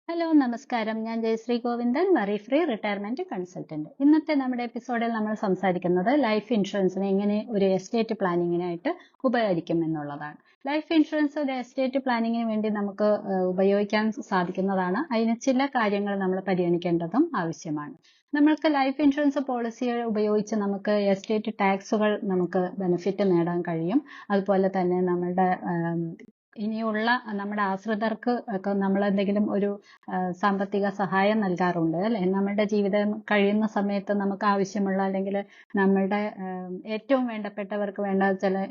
Hello നമസ്കാരം. ഞാൻ Jayashree Govindan, worry free retirement consultant. ഇന്നത്തെ നമ്മുടെ എപ്പിസോഡിൽ നമ്മൾ സംസാരിക്കുന്നത് ലൈഫ് ഇൻഷുറൻസിനെ എങ്ങനെ ഒരു എസ്റ്റേറ്റ് പ്ലാനിങ്ങിനായിട്ട് ഉപകരിക്കും എന്നുള്ളതാണ്. ലൈഫ് ഇൻഷുറൻസ് ഒരു എസ്റ്റേറ്റ് പ്ലാനിങ്ങിന് വേണ്ടി നമുക്ക് ഉപയോഗിക്കാൻ സാധിക്കുന്നതാണ്. അതിന് ചില കാര്യങ്ങൾ നമ്മൾ പരിഗണിക്കേണ്ടതും ആവശ്യമാണ്. നമ്മൾക്ക് ലൈഫ് ഇൻഷുറൻസ് പോളിസികൾ ഉപയോഗിച്ച് നമുക്ക് എസ്റ്റേറ്റ് ടാക്സുകൾ നമുക്ക് ബെനിഫിറ്റ് നേടാൻ കഴിയും. അതുപോലെ തന്നെ നമ്മളുടെ ഇനിയുള്ള നമ്മുടെ ആശ്രിതർക്ക് ഒക്കെ നമ്മൾ എന്തെങ്കിലും ഒരു സാമ്പത്തിക സഹായം നൽകാറുണ്ട് അല്ലെ. നമ്മുടെ ജീവിതം കഴിയുന്ന സമയത്ത് നമുക്ക് ആവശ്യമുള്ള അല്ലെങ്കിൽ നമ്മളുടെ ഏറ്റവും വേണ്ടപ്പെട്ടവർക്ക് വേണ്ട ചില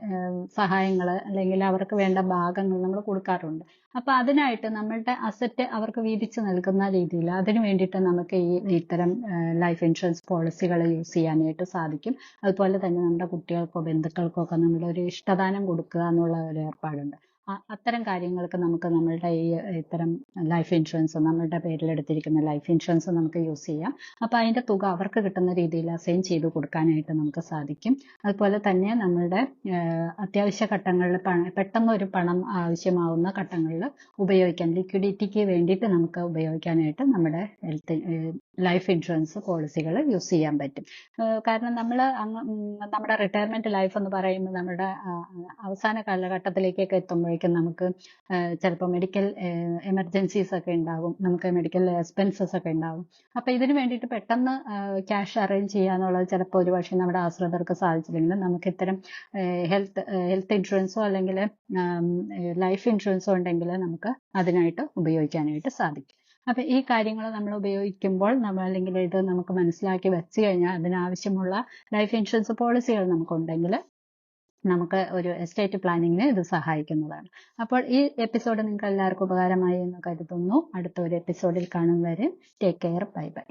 സഹായങ്ങൾ അല്ലെങ്കിൽ അവർക്ക് വേണ്ട ഭാഗങ്ങൾ നമ്മൾ കൊടുക്കാറുണ്ട്. അപ്പൊ അതിനായിട്ട് നമ്മളുടെ അസറ്റ് അവർക്ക് വീതിച്ചു നൽകുന്ന രീതിയിൽ അതിനു വേണ്ടിയിട്ട് നമുക്ക് ഇത്തരം ലൈഫ് ഇൻഷുറൻസ് പോളിസികൾ യൂസ് ചെയ്യാനായിട്ട് സാധിക്കും. അതുപോലെ തന്നെ നമ്മുടെ കുട്ടികൾക്കോ ബന്ധുക്കൾക്കോ ഒക്കെ നമ്മളൊരു ഇഷ്ടദാനം കൊടുക്കുക എന്നുള്ള ഒരു ഏർപ്പാടുണ്ട്. അത്തരം കാര്യങ്ങൾക്ക് നമുക്ക് നമ്മളുടെ ഇത്തരം ലൈഫ് ഇൻഷുറൻസ് നമ്മളുടെ പേരിലെടുത്തിരിക്കുന്ന ലൈഫ് ഇൻഷുറൻസ് നമുക്ക് യൂസ് ചെയ്യാം. അപ്പൊ അതിന്റെ തുക അവർക്ക് കിട്ടുന്ന രീതിയിൽ അസൈൻ ചെയ്ത് കൊടുക്കാനായിട്ട് നമുക്ക് സാധിക്കും. അതുപോലെ തന്നെ നമ്മളുടെ അത്യാവശ്യ ഘട്ടങ്ങളിൽ പെട്ടെന്ന് ഒരു പണം ആവശ്യമാവുന്ന ഘട്ടങ്ങളിൽ ഉപയോഗിക്കാൻ ലിക്വിഡിറ്റിക്ക് വേണ്ടിയിട്ട് നമുക്ക് ഉപയോഗിക്കാനായിട്ട് നമ്മുടെ ലൈഫ് ഇൻഷുറൻസ് പോളിസികൾ യൂസ് ചെയ്യാൻ പറ്റും. കാരണം നമ്മൾ നമ്മുടെ റിട്ടയർമെന്റ് ലൈഫ് എന്ന് പറയുമ്പോൾ നമ്മുടെ അവസാന കാലഘട്ടത്തിലേക്കൊക്കെ എത്തുമ്പോഴേക്കും നമുക്ക് ചിലപ്പോൾ മെഡിക്കൽ എമർജൻസീസ് ഒക്കെ ഉണ്ടാവും, നമുക്ക് മെഡിക്കൽ എക്സ്പെൻസസ് ഒക്കെ ഉണ്ടാവും. അപ്പൊ ഇതിന് വേണ്ടിയിട്ട് പെട്ടെന്ന് ക്യാഷ് അറേഞ്ച് ചെയ്യാന്നുള്ളത് ചിലപ്പോൾ ഒരു പക്ഷേ നമ്മുടെ ആശ്രിതർക്ക് സാധിച്ചില്ലെങ്കിൽ നമുക്ക് ഇത്തരം ഹെൽത്ത് ഇൻഷുറൻസോ അല്ലെങ്കിൽ ലൈഫ് ഇൻഷുറൻസോ ഉണ്ടെങ്കിൽ നമുക്ക് അതിനായിട്ട് ഉപയോഗിക്കാനായിട്ട് സാധിക്കും. അപ്പൊ ഈ കാര്യങ്ങൾ നമ്മൾ ഉപയോഗിക്കുമ്പോൾ അല്ലെങ്കിൽ ഇത് നമുക്ക് മനസ്സിലാക്കി വെച്ച് കഴിഞ്ഞാൽ അതിനാവശ്യമുള്ള ലൈഫ് ഇൻഷുറൻസ് പോളിസികൾ നമുക്കുണ്ടെങ്കിൽ നമുക്ക് ഒരു എസ്റ്റേറ്റ് പ്ലാനിങ്ങിന് ഇത് സഹായിക്കുന്നതാണ്. അപ്പോൾ ഈ എപ്പിസോഡ് നിങ്ങൾക്ക് എല്ലാവർക്കും ഉപകാരമായി എന്ന് കരുതുന്നു. അടുത്ത ഒരു എപ്പിസോഡിൽ കാണും വരെ ടേക്ക് കെയർ. Bye bye.